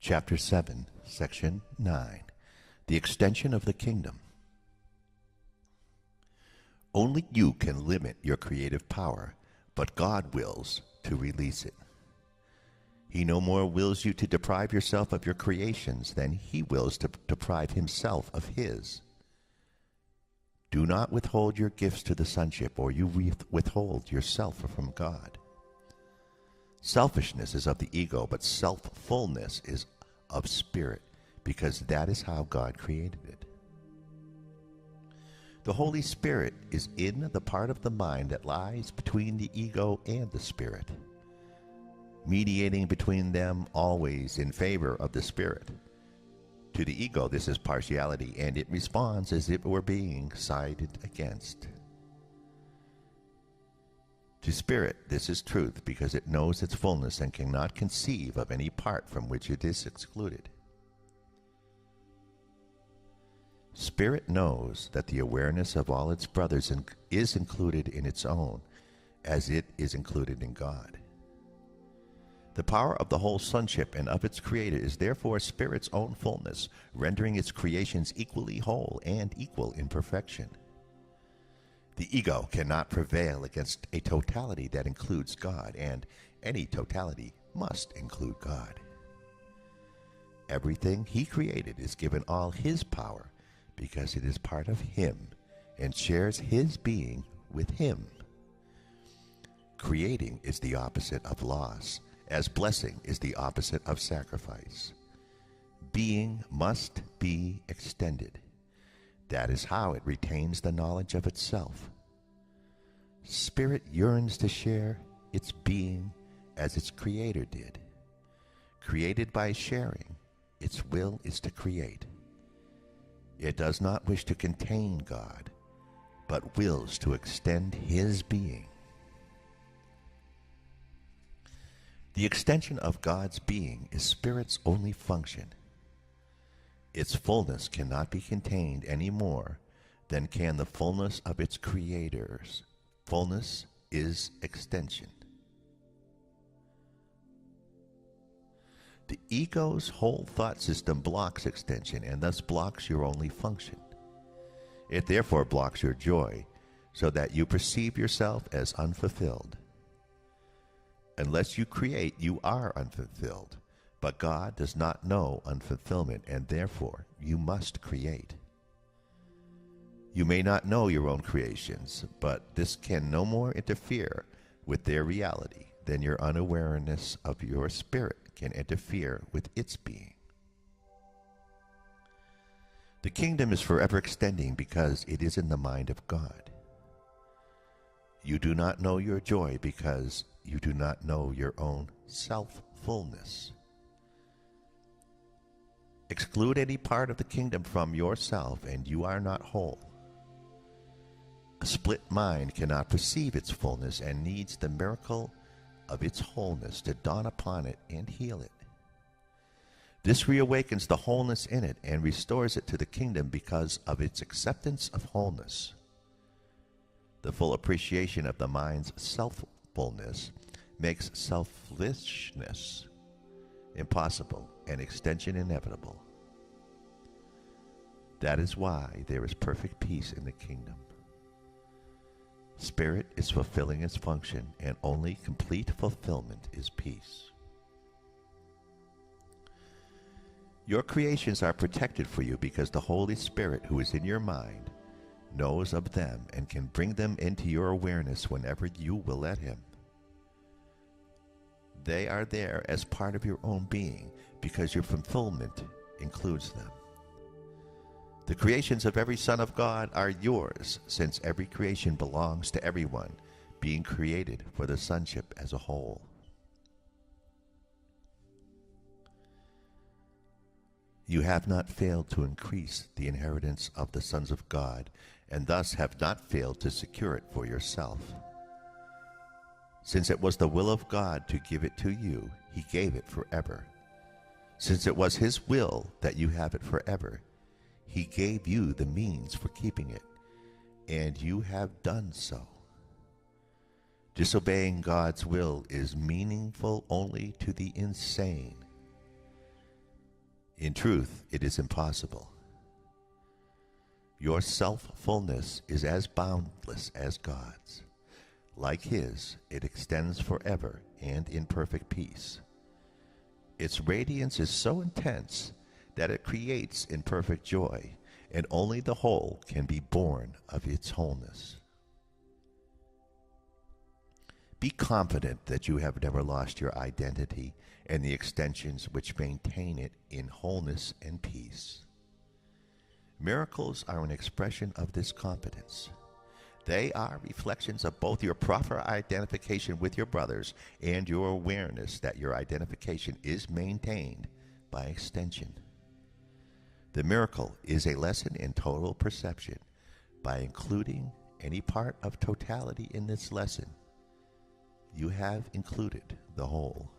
Chapter 7, Section 9. The Extension of the Kingdom. Only you can limit your creative power, but God wills to release it. He no more wills you to deprive yourself of your creations than he wills to deprive himself of his. Do not withhold your gifts to the sonship, or you withhold yourself from God. Selfishness is of the ego, but self-fullness is of spirit, because that is how God created it. The Holy Spirit is in the part of the mind that lies between the ego and the spirit, mediating between them always in favor of the spirit. To the ego, this is partiality, and it responds as if it were being sided against. To spirit, this is truth, because it knows its fullness and cannot conceive of any part from which it is excluded. Spirit knows that the awareness of all its brothers is included in its own, as it is included in God. The power of the whole sonship and of its creator is therefore Spirit's own fullness, rendering its creations equally whole and equal in perfection. The ego cannot prevail against a totality that includes God, and any totality must include God. Everything he created is given all his power because it is part of him and shares his being with him. Creating is the opposite of loss, as blessing is the opposite of sacrifice. Being must be extended. That is how it retains the knowledge of itself. Spirit yearns to share its being as its creator did. Created by sharing, its will is to create. It does not wish to contain God, but wills to extend his being. The extension of God's being is Spirit's only function. Its fullness cannot be contained any more than can the fullness of its creators. Fullness is extension. The ego's whole thought system blocks extension and thus blocks your only function. It therefore blocks your joy, so that you perceive yourself as unfulfilled. Unless you create, you are unfulfilled. But God does not know unfulfillment, and therefore you must create. You may not know your own creations, but this can no more interfere with their reality than your unawareness of your spirit can interfere with its being. The kingdom is forever extending because it is in the mind of God. You do not know your joy because you do not know your own self-fullness. Exclude any part of the kingdom from yourself, and you are not whole. A split mind cannot perceive its fullness and needs the miracle of its wholeness to dawn upon it and heal it. This reawakens the wholeness in it and restores it to the kingdom because of its acceptance of wholeness. The full appreciation of the mind's self-fullness makes selfishness impossible and extension inevitable. That is why there is perfect peace in the kingdom. Spirit is fulfilling its function, and only complete fulfillment is peace. Your creations are protected for you because the Holy Spirit, who is in your mind, knows of them and can bring them into your awareness whenever you will let him. They are there as part of your own being because your fulfillment includes them. The creations of every son of God are yours, since every creation belongs to everyone, being created for the sonship as a whole. You have not failed to increase the inheritance of the sons of God, and thus have not failed to secure it for yourself. Since it was the will of God to give it to you, he gave it forever. Since it was his will that you have it forever, he gave you the means for keeping it, and you have done so. Disobeying God's will is meaningful only to the insane. In truth, it is impossible. Your self-fullness is as boundless as God's. Like His, it extends forever and in perfect peace. Its radiance is so intense that it creates in perfect joy, and only the whole can be born of its wholeness. Be confident that you have never lost your identity and the extensions which maintain it in wholeness and peace. Miracles are an expression of this confidence. They are reflections of both your proper identification with your brothers and your awareness that your identification is maintained by extension. The miracle is a lesson in total perception. By including any part of totality in this lesson, you have included the whole.